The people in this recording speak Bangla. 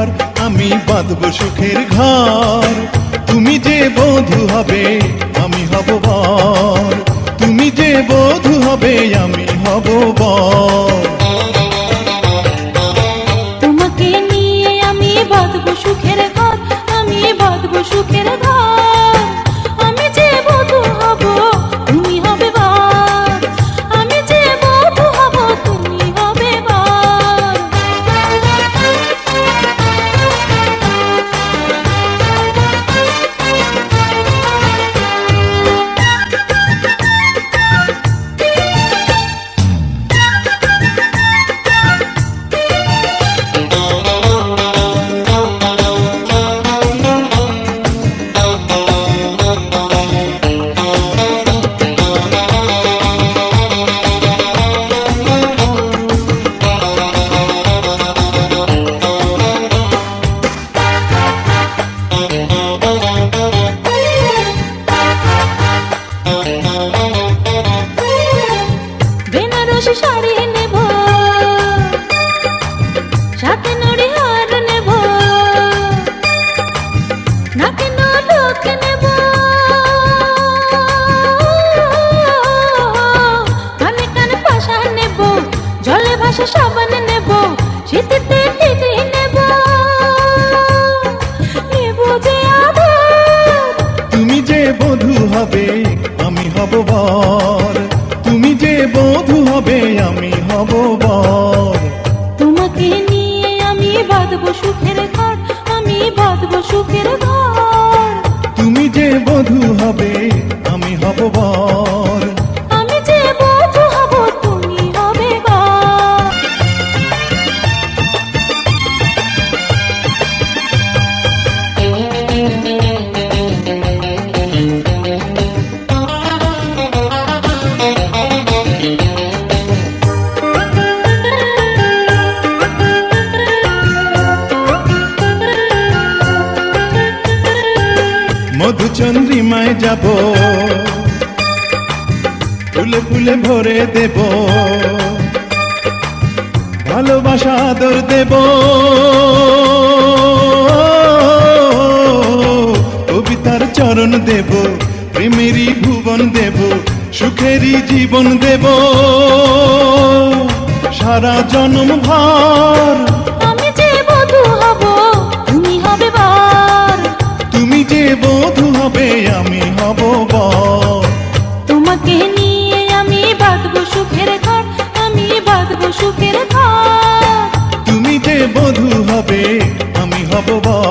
এবার আমি বাঁধবো সুখের ঘর। তুমি যে বধূ হবে আমি হব বর, তুমি যে বধূ হবে আমি হব বর। তোমাকে নিয়ে আমি বাঁধবো সুখের ঘর, আমি বাঁধবো সুখের ঘর। আমি যে বধূ হব তুমি হবে বর, আমি যে বধূ হব তুমি হবে বর। বেনারসি শাড়ি নেব, সাথে নড়িহার নেব, নাকে নলক নেব, কানে কানে পাশা নেব, জলে ভাসা সাবান নেব, শীতেতে টিটি নেব, নেব যে আদর। তুমি যে বধূ হবে আমি হব বর, তুমি যে বধূ হবে আমি হব বর। তোমাকে নিয়ে আমি বাঁধবো সুখের ঘর, আমি বাঁধবো সুখের ঘর। তুমি যে বধূ হবে আমি হব বর, আমি যে বধূ হব তুমি হবে বর। মধুচন্দ্রিমায় যাব, ফুলে ফুলে ভরে দেব, ভালোবাসা আদর দেব, কবিতার চরণ দেব, প্রেমেরই ভুবন দেব, সুখেরই জীবন দেব, সারা জন্ম ভর। আমি যে বধূ হব তুমি হবে বর, তুমি যে বধূ হবে আমি হব বর। তোমাকে নিয়ে আমি বাঁধবো সুখের ঘর, আমি বাঁধবো সুখের ঘর। তুমি যে বধূ হবে আমি হব বর।